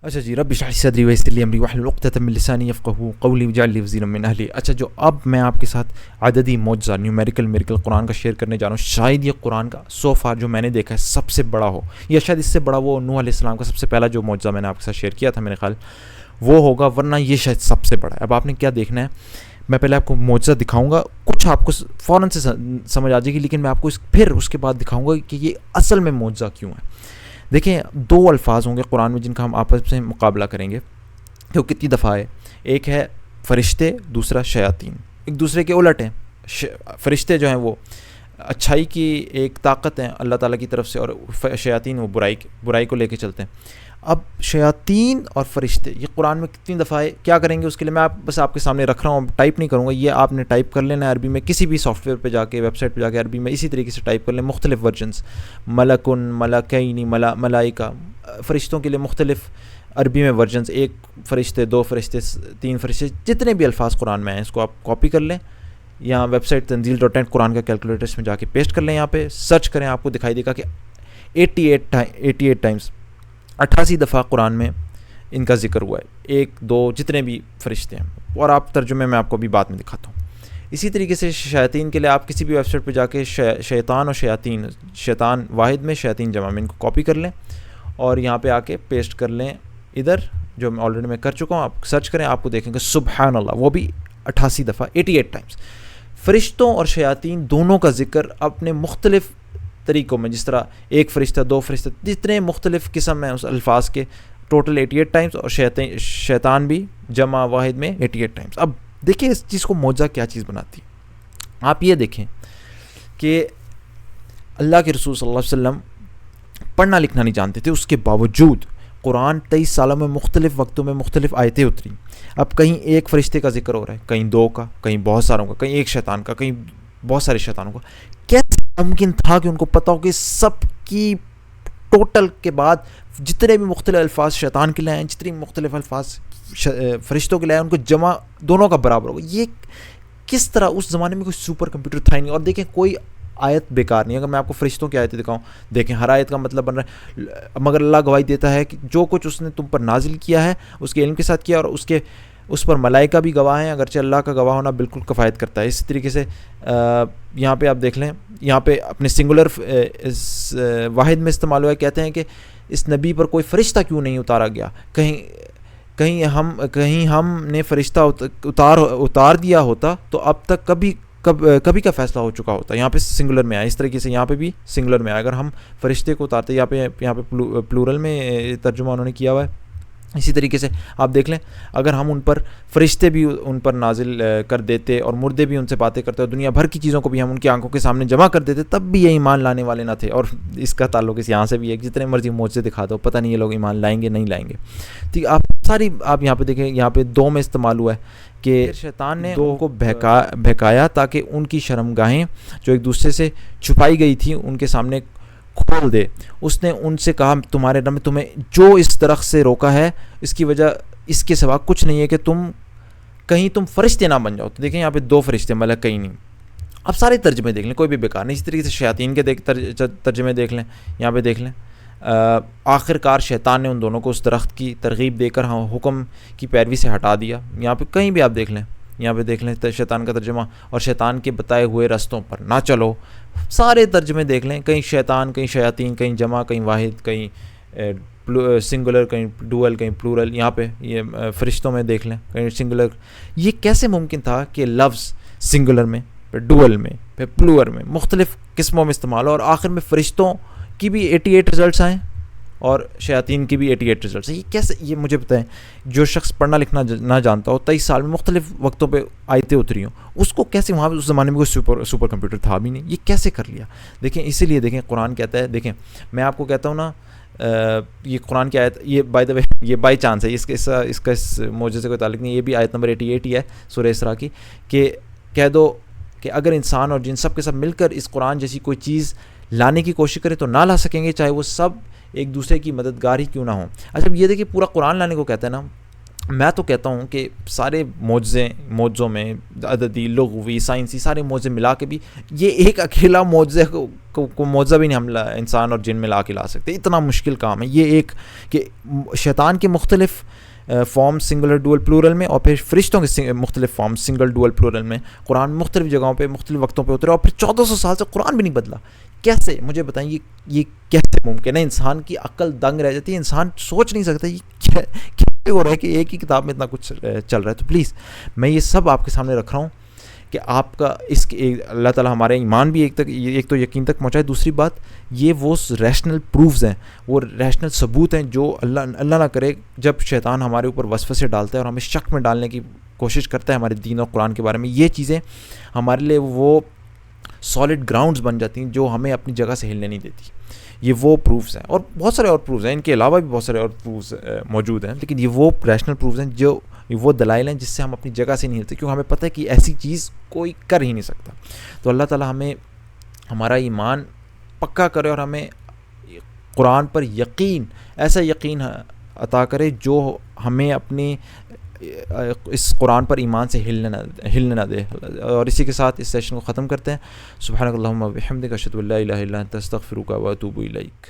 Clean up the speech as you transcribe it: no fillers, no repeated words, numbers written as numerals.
اچھا جی، رب اشرح لی صدری ویسر لی امری واحلل عقدۃ من لسانی یفقهوا قولی واجعل لی وزیرا من اہلی. اچھا، جو اب میں آپ کے ساتھ عددی معجزہ نیومیریکل میریکل قرآن کا شیئر کرنے جا رہا ہوں، شاید یہ قرآن کا سو فار جو میں نے دیکھا ہے سب سے بڑا ہو، یا شاید اس سے بڑا وہ نوح علیہ السلام کا سب سے پہلا جو معجزہ میں نے آپ کے ساتھ شیئر کیا تھا میرے خیال وہ ہوگا، ورنہ یہ شاید سب سے بڑا ہے. اب آپ نے کیا دیکھنا ہے، میں پہلے آپ کو معجزہ دکھاؤں گا، کچھ آپ کو فوراً سے سمجھ آ جائے گی، لیکن میں آپ کو پھر اس کے بعد دکھاؤں گا کہ یہ اصل میں معجزہ کیوں ہے. دیکھیں، دو الفاظ ہوں گے قرآن میں جن کا ہم آپس میں مقابلہ کریں گے. وہ کتنی دفعہ ہے؟ ایک ہے فرشتے، دوسرا شیاطین. ایک دوسرے کے الٹ ہیں. فرشتے جو ہیں وہ اچھائی کی ایک طاقت ہیں اللہ تعالیٰ کی طرف سے، اور شیاطین وہ برائی کو لے کے چلتے ہیں. اب شیاطین اور فرشتے یہ قرآن میں کتنی دفعہ ہے، کیا کریں گے اس کے لیے میں بس آپ کے سامنے رکھ رہا ہوں، ٹائپ نہیں کروں گا. یہ آپ نے ٹائپ کر لینا ہے عربی میں، کسی بھی سافٹ ویئر پہ جا کے، ویب سائٹ پہ جا کے عربی میں اسی طریقے سے ٹائپ کر لیں. مختلف ورژنس، ملکن، ملکین، ملائکہ، فرشتوں کے لیے مختلف عربی میں ورژنس، ایک فرشتے، دو فرشتے، تین فرشتے، جتنے بھی الفاظ قرآن میں ہیں اس کو آپ کاپی کر لیں. یہاں ویب سائٹ تنزیل.net قرآن کا کیلکولیٹرس میں جا کے پیسٹ کر لیں، یہاں پہ سرچ کریں، آپ کو دکھائی دے گا کہ 88 ٹائمز 88 دفعہ قرآن میں ان کا ذکر ہوا ہے، ایک دو جتنے بھی فرشتے ہیں. اور آپ ترجمے میں آپ کو بھی بعد میں دکھاتا ہوں. اسی طریقے سے شیاطین کے لیے آپ کسی بھی ویب سائٹ پہ جا کے شیطان اور شیاطین، شیطان واحد میں شیاطین جمع میں، ان کو کاپی کر لیں اور یہاں پہ آ کے پیسٹ کر لیں ادھر، جو میں آلریڈی میں کر چکا ہوں. آپ سرچ کریں، آپ کو دیکھیں گے سبحان اللہ، وہ بھی 88 دفعہ 88 ٹائمز. فرشتوں اور شیاطین دونوں کا ذکر اپنے مختلف طریقوں میں، جس طرح ایک فرشتہ، دو فرشتہ، جتنے مختلف قسم ہیں اس الفاظ کے، ٹوٹل 88 ٹائمز، اور شیطان بھی جمع واحد میں 88 ٹائمز. اب دیکھیں اس چیز کو معجزہ کیا چیز بناتی ہے. آپ یہ دیکھیں کہ اللہ کے رسول صلی اللہ علیہ وسلم پڑھنا لکھنا نہیں جانتے تھے، اس کے باوجود قرآن 23 سالوں میں مختلف وقتوں میں مختلف آیتیں اتری. اب کہیں ایک فرشتے کا ذکر ہو رہا ہے، کہیں دو کا، کہیں بہت ساروں کا، کہیں ایک شیطان کا، کہیں بہت سارے شیطانوں کا. کیسے ممکن تھا کہ ان کو پتہ ہو کہ سب کی ٹوٹل کے بعد جتنے بھی مختلف الفاظ شیطان کے لائے ہیں، جتنے مختلف الفاظ فرشتوں کے لائے ہیں، ان کو جمع دونوں کا برابر ہوگا. یہ کس طرح؟ اس زمانے میں کوئی سپر کمپیوٹر تھا ہی نہیں. اور دیکھیں کوئی آیت بیکار نہیں. اگر میں آپ کو فرشتوں کی آیتیں دکھاؤں، دیکھیں ہر آیت کا مطلب بن رہا ہے، مگر اللہ گواہی دیتا ہے کہ جو کچھ اس نے تم پر نازل کیا ہے اس کے علم کے ساتھ کیا، اور اس پر ملائکہ بھی گواہ ہیں، اگرچہ اللہ کا گواہ ہونا بالکل کفایت کرتا ہے. اسی طریقے سے یہاں پہ آپ دیکھ لیں، یہاں پہ اپنے سنگولر واحد میں استعمال ہوا ہے. کہتے ہیں کہ اس نبی پر کوئی فرشتہ کیوں نہیں اتارا گیا، کہیں ہم نے فرشتہ اتار دیا ہوتا تو اب تک کبھی کا فیصلہ ہو چکا ہوتا. یہاں پہ سنگولر میں آیا، اس طریقے سے یہاں پہ بھی سنگولر میں آیا. اگر ہم فرشتے کو اتارتے، یہاں پہ پلورل میں ترجمہ انہوں نے کیا ہوا ہے. اسی طریقے سے آپ دیکھ لیں، اگر ہم ان پر فرشتے بھی ان پر نازل کر دیتے اور مردے بھی ان سے باتیں کرتے اور دنیا بھر کی چیزوں کو بھی ہم ان کی آنکھوں کے سامنے جمع کر دیتے، تب بھی یہ ایمان لانے والے نہ تھے. اور اس کا تعلق اس یہاں سے بھی ہے، جتنے مرضی معجزے دکھا دو، پتہ نہیں یہ لوگ ایمان لائیں گے نہیں لائیں گے. ٹھیک، آپ یہاں پہ دیکھیں، یہاں پہ دو میں استعمال ہوا ہے کہ شیطان نے دو کو بہکایا تاکہ ان کی شرمگاہیں جو ایک دوسرے سے چھپائی گئی تھی ان کے سامنے کھول دے. اس نے ان سے کہا، تمہارے رب نے تمہیں جو اس درخت سے روکا ہے اس کی وجہ اس کے سوا کچھ نہیں ہے کہ تم فرشتے نہ بن جاؤ. تو دیکھیں یہاں پہ دو فرشتے، ملک کہیں نہیں. اب سارے ترجمے دیکھ لیں، کوئی بھی بیکار نہیں. اسی طریقے سے شیاطین کے ترجمے دیکھ لیں، یہاں پہ دیکھ لیں. آخر کار شیطان نے ان دونوں کو اس درخت کی ترغیب دے کر حکم کی پیروی سے ہٹا دیا. یہاں پہ کہیں بھی آپ دیکھ لیں، یہاں پہ دیکھ لیں شیطان کا ترجمہ، اور شیطان کے بتائے ہوئے رستوں پر نہ چلو. سارے ترجمے دیکھ لیں، کہیں شیطان، کہیں شیاطین، کہیں جمع، کہیں واحد، کہیں سنگولر، کہیں ڈوئل، کہیں پلورل. یہاں پہ یہ فرشتوں میں دیکھ لیں، کہیں سنگولر. یہ کیسے ممکن تھا کہ لفظ سنگولر میں، پھر ڈوئل میں، پھر پلور میں مختلف قسموں میں استعمال ہو، اور آخر میں فرشتوں کی بھی 88 رزلٹس آئیں اور شیاطین کی بھی 88 رزلٹس ہیں؟ یہ کیسے؟ یہ مجھے بتائیں، جو شخص پڑھنا لکھنا نہ جانتا ہو، 23 سال میں مختلف وقتوں پہ آیتیں اتری ہوں، اس کو کیسے؟ وہاں پہ اس زمانے میں کوئی سپر کمپیوٹر تھا بھی نہیں، یہ کیسے کر لیا؟ دیکھیں، اسی لیے دیکھیں قرآن کہتا ہے، دیکھیں میں آپ کو کہتا ہوں نا، یہ قرآن کی آیت، یہ بائی دا وے یہ بائی چانس ہے، اس کا اس معجزے سے کوئی تعلق نہیں. یہ بھی آیت نمبر 88 ہی ہے سورہ اسراء کی، کہ کہہ دو کہ اگر انسان اور جن سب کے سب مل کر اس قرآن جیسی کوئی چیز لانے کی کوشش کرے تو نہ لا سکیں گے، چاہے وہ سب ایک دوسرے کی مددگار ہی کیوں نہ ہوں. اچھا یہ دیکھیں، پورا قرآن لانے کو کہتا ہے نا، میں تو کہتا ہوں کہ سارے معجزوں میں عددی، لغوی، سائنسی سارے معجزے ملا کے بھی یہ ایک اکیلا معجزے کو معجزہ بھی نہیں ہم انسان اور جن میں لا کے لا سکتے. اتنا مشکل کام ہے یہ ایک کہ شیطان کے مختلف فارم سنگولر ڈوئل پلورل میں، اور پھر فرشتوں کے مختلف فارم سنگل ڈوئل پلورل میں قرآن مختلف جگہوں پہ مختلف وقتوں پہ اترے، اور پھر 1400 سال سے قرآن بھی نہیں بدلا. کیسے؟ مجھے بتائیں یہ کیسے ممکن ہے؟ انسان کی عقل دنگ رہ جاتی ہے، انسان سوچ نہیں سکتا یہ کیا ہو رہا ہے کہ ایک ہی کتاب میں اتنا کچھ چل رہا ہے. تو پلیز میں یہ سب آپ کے سامنے رکھ رہا ہوں کہ آپ کا اللہ تعالیٰ ہمارے ایمان بھی ایک تو یقین تک پہنچائے. دوسری بات، یہ وہ ریشنل پروفز ہیں، وہ ریشنل ثبوت ہیں جو اللہ نہ کرے جب شیطان ہمارے اوپر وسوسے ڈالتا ہے اور ہمیں شک میں ڈالنے کی کوشش کرتا ہے ہمارے دین اور قرآن کے بارے میں، یہ چیزیں ہمارے لیے وہ سالڈ گراؤنڈز بن جاتی ہیں جو ہمیں اپنی جگہ سے ہلنے نہیں دیتی. یہ وہ پروفز ہیں، اور بہت سارے اور پروفز ہیں، ان کے علاوہ بھی بہت سارے اور پروفز موجود ہیں، لیکن یہ وہ ریشنل پروفز ہیں جو وہ دلائل ہیں جس سے ہم اپنی جگہ سے نہیں ہلتے، کیونکہ ہمیں پتہ ہے کہ ایسی چیز کوئی کر ہی نہیں سکتا. تو اللہ تعالیٰ ہمیں ہمارا ایمان پکا کرے اور ہمیں قرآن پر ایسا یقین عطا کرے جو ہمیں اپنے اس قرآن پر ایمان سے ہلنے نہ دے. اور اسی کے ساتھ اس سیشن کو ختم کرتے ہیں. سبحانک اللہم و بحمدک، اشہد ان لا الہ الا انت، استغفرک و اتوب الیک.